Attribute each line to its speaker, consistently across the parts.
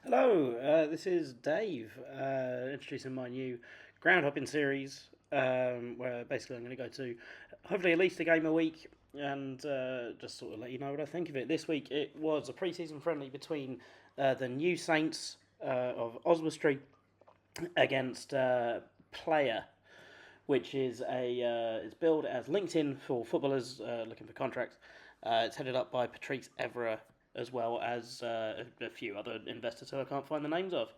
Speaker 1: Hello, this is Dave, introducing my new Groundhopping series, where basically I'm going to go to hopefully at least a game a week and just sort of let you know what I think of it. This week it was a pre-season friendly between the new Saints of Oswestry against Player, which is it's billed as LinkedIn for footballers looking for contracts. It's headed up by Patrice Evra as well as a few other investors who I can't find the names of.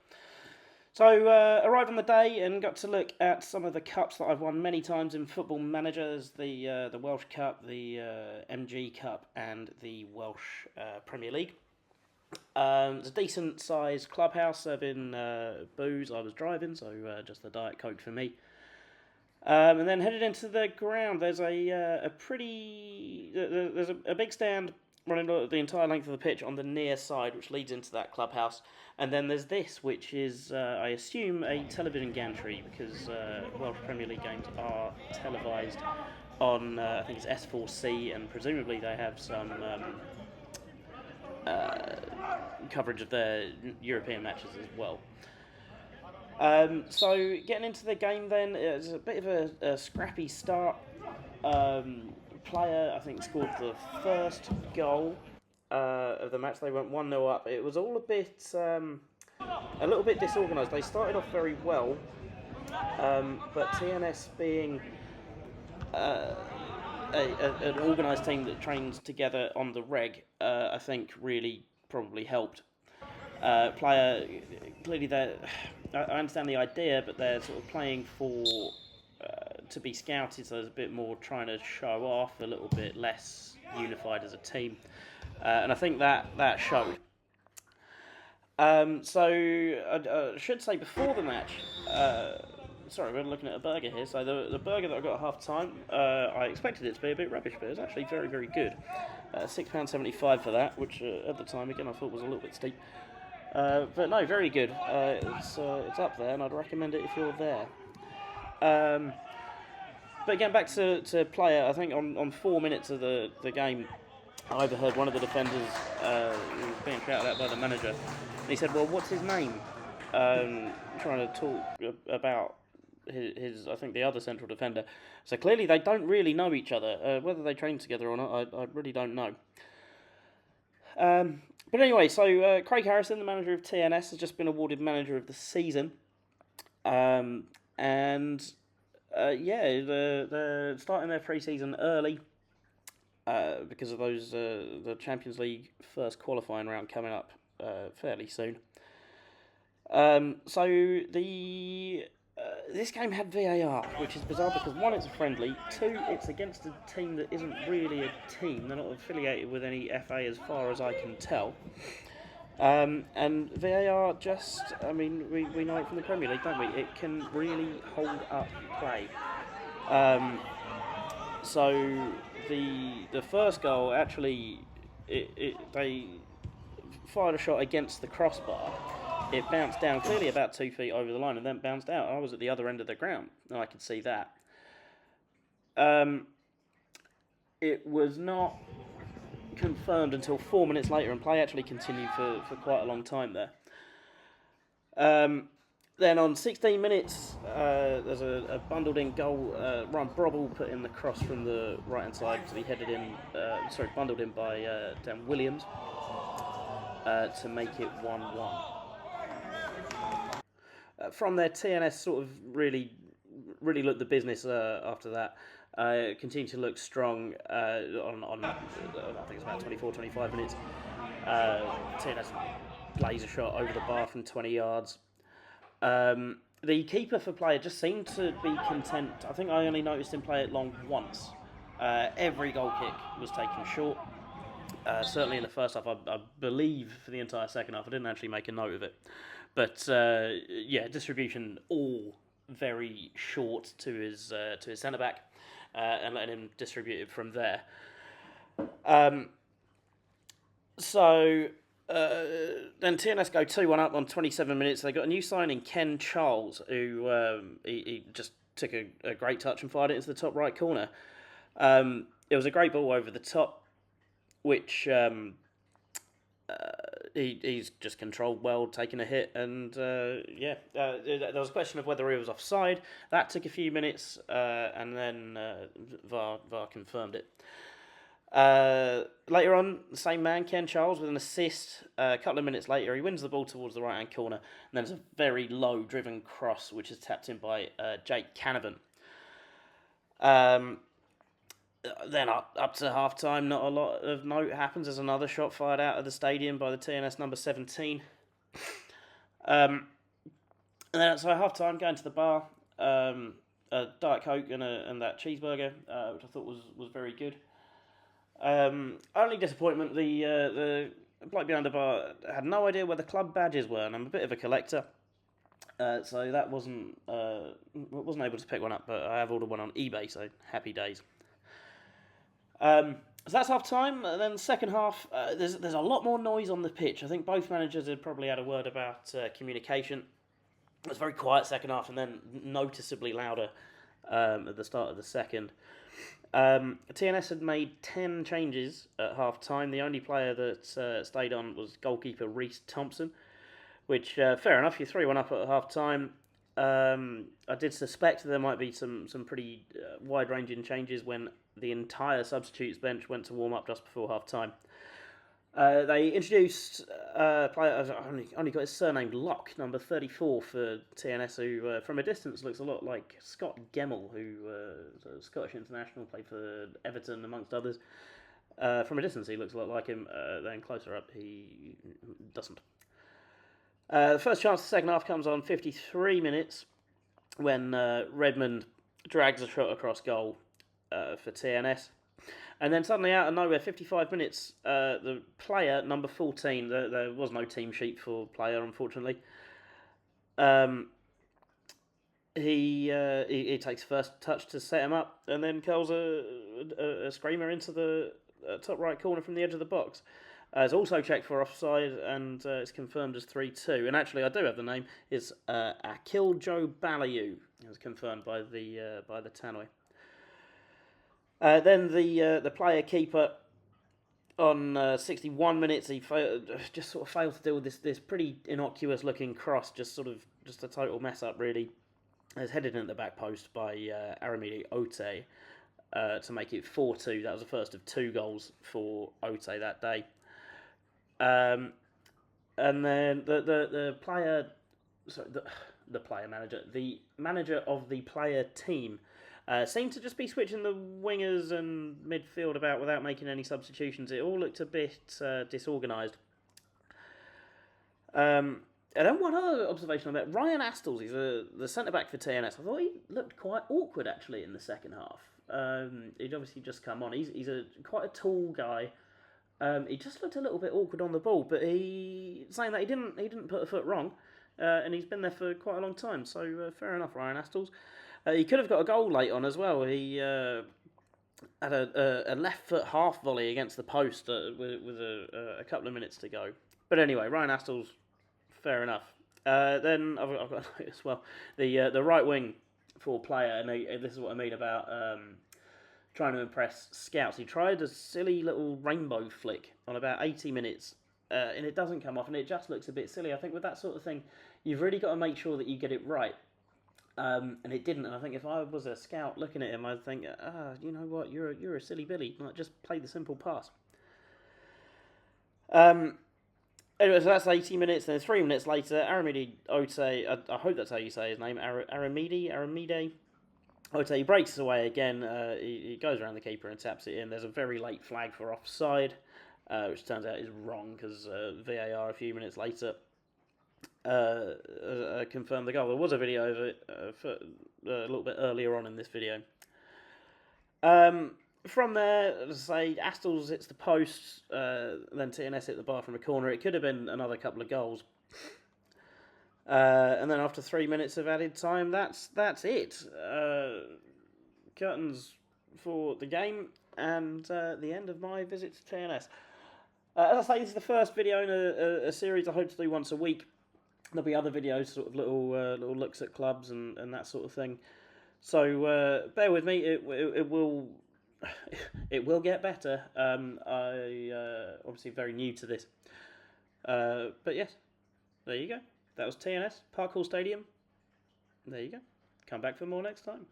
Speaker 1: So arrived on the day and got to look at some of the cups that I've won many times in Football Managers: the Welsh Cup, the MG Cup, and the Welsh Premier League. It's a decent sized clubhouse serving booze. I was driving, so just the Diet Coke for me. And then headed into the ground. There's a big stand running the entire length of the pitch on the near side, which leads into that clubhouse. And then there's this, which is, I assume, a television gantry, because Welsh Premier League games are televised on, I think it's S4C, and presumably they have some coverage of their European matches as well. So getting into the game then, it was a bit of a scrappy start. Player, I think, scored the first goal of the match. They went 1-0 up. It was all a little bit disorganised. They started off very well, but TNS being an organised team that trains together on the reg, I think really probably helped. Player, clearly I understand the idea, but they're sort of playing for to be scouted, so there's a bit more trying to show off, a little bit less unified as a team, and I think that showed. So I should say before the match, sorry, we're looking at a burger here. So the burger that I got at half time, I expected it to be a bit rubbish, but it was actually very, very good. £6.75 for that, which at the time again I thought was a little bit steep. But no, very good. It's up there, and I'd recommend it if you're there. But again, back to Player, I think on 4 minutes of the game, I overheard one of the defenders being shouted at by the manager. And he said, well, what's his name? Trying to talk about his, I think, the other central defender. So clearly they don't really know each other. Whether they train together or not, I really don't know. But anyway, so Craig Harrison, the manager of TNS, has just been awarded Manager of the Season. They're starting their pre-season early because of those the Champions League first qualifying round coming up fairly soon. This game had VAR, which is bizarre because one, it's a friendly, two, it's against a team that isn't really a team. They're not affiliated with any FA as far as I can tell. And VAR we know it from the Premier League, don't we? It can really hold up play. So the first goal, actually, they fired a shot against the crossbar. It bounced down clearly about 2 feet over the line and then bounced out. I was at the other end of the ground and I could see that. It was not confirmed until 4 minutes later, and play actually continued for quite a long time there. Then on 16 minutes, there's a bundled-in goal. Ryan Brobble put in the cross from the right-hand side to be headed in, bundled in by Dan Williams to make it 1-1. From there, TNS sort of really looked the business after that. Continued to look strong on I think it's about 24, 25 minutes. TNS plays a shot over the bar from 20 yards. The keeper for Player just seemed to be content. I think I only noticed him play it long once. Every goal kick was taken short. Certainly in the first half, I believe for the entire second half. I didn't actually make a note of it. But distribution all very short to his centre-back. And letting him distribute it from there. Then TNS go 2-1 up on 27 minutes. They got a new signing, Ken Charles, who he just took a great touch and fired it into the top right corner. It was a great ball over the top, which he's just controlled well, taking a hit, and there was a question of whether he was offside. That took a few minutes, and then VAR confirmed it. Later on, the same man, Ken Charles, with an assist. A couple of minutes later, he wins the ball towards the right-hand corner, and then there's a very low-driven cross, which is tapped in by Jake Canavan. Then up to half-time, not a lot of note happens. There's another shot fired out of the stadium by the TNS number 17. And then so half-time, going to the bar, a Diet Coke and that cheeseburger, which I thought was very good. Only disappointment, the bloke behind the bar had no idea where the club badges were, and I'm a bit of a collector, so that wasn't able to pick one up, but I have ordered one on eBay, so happy days. So that's half time, and then the second half, there's a lot more noise on the pitch. I think both managers had probably had a word about communication. It was a very quiet second half, and then noticeably louder at the start of the second. TNS had made 10 changes at half time. The only player that stayed on was goalkeeper Reece Thompson, which, fair enough, you 3-1 up at half time. I did suspect there might be some pretty wide-ranging changes when the entire substitutes bench went to warm up just before half time. They introduced a player, I've only got his surname, Locke, number 34 for TNS, who from a distance looks a lot like Scott Gemmell, who is a Scottish international, played for Everton amongst others. From a distance he looks a lot like him, then closer up he doesn't. The first chance of the second half comes on 53 minutes when Redmond drags a shot across goal for TNS. And then suddenly out of nowhere, 55 minutes, the player, number 14, there was no team sheet for player, unfortunately. He takes first touch to set him up and then curls a screamer into the top right corner from the edge of the box. It's also checked for offside, and it's confirmed as 3-2. And actually, I do have the name. It's Akil Joe Balayu. It was confirmed by the tannoy. Then the player keeper on 61 minutes, he just sort of failed to deal with this pretty innocuous looking cross, just a total mess up really. It was headed in at the back post by Aramide Ote to make it 4-2. That was the first of 2 goals for Ote that day. And then the player, sorry, the player manager, the manager of the player team, seemed to just be switching the wingers and midfield about without making any substitutions. It all looked a bit disorganised. And then one other observation on that, Ryan Astles, he's the centre-back for TNS. I thought he looked quite awkward, actually, in the second half. He'd obviously just come on. He's quite a tall guy. He just looked a little bit awkward on the ball, but saying that he didn't put a foot wrong, and he's been there for quite a long time, so fair enough, Ryan Astles. He could have got a goal late on as well. He had a left foot half volley against the post with a couple of minutes to go. But anyway, Ryan Astles, fair enough. Then I've got to note as well the right wing for player, and this is what I mean about trying to impress scouts. He tried a silly little rainbow flick on about 80 minutes, and it doesn't come off, and it just looks a bit silly. I think with that sort of thing, you've really got to make sure that you get it right. And it didn't, and I think if I was a scout looking at him, I'd think, you know what, you're a silly Billy. Like, just play the simple pass. Anyway, so that's 80 minutes. Then 3 minutes later, Aramide Ote, I hope that's how you say his name, Aramide Ote, he breaks away again. He goes around the keeper and taps it in. There's a very late flag for offside, which turns out is wrong because VAR a few minutes later confirmed the goal. There was a video of it a little bit earlier on in this video. From there, as I say, Astles hits the post, then TNS hit the bar from a corner. It could have been another couple of goals. And then after 3 minutes of added time, that's it. Curtains for the game and the end of my visit to TNS. As I say, this is the first video in a series I hope to do once a week. There'll be other videos, sort of little looks at clubs and that sort of thing. So bear with me. It will get better. I obviously very new to this. But yes, there you go. That was TNS Park Hall Stadium. There you go. Come back for more next time.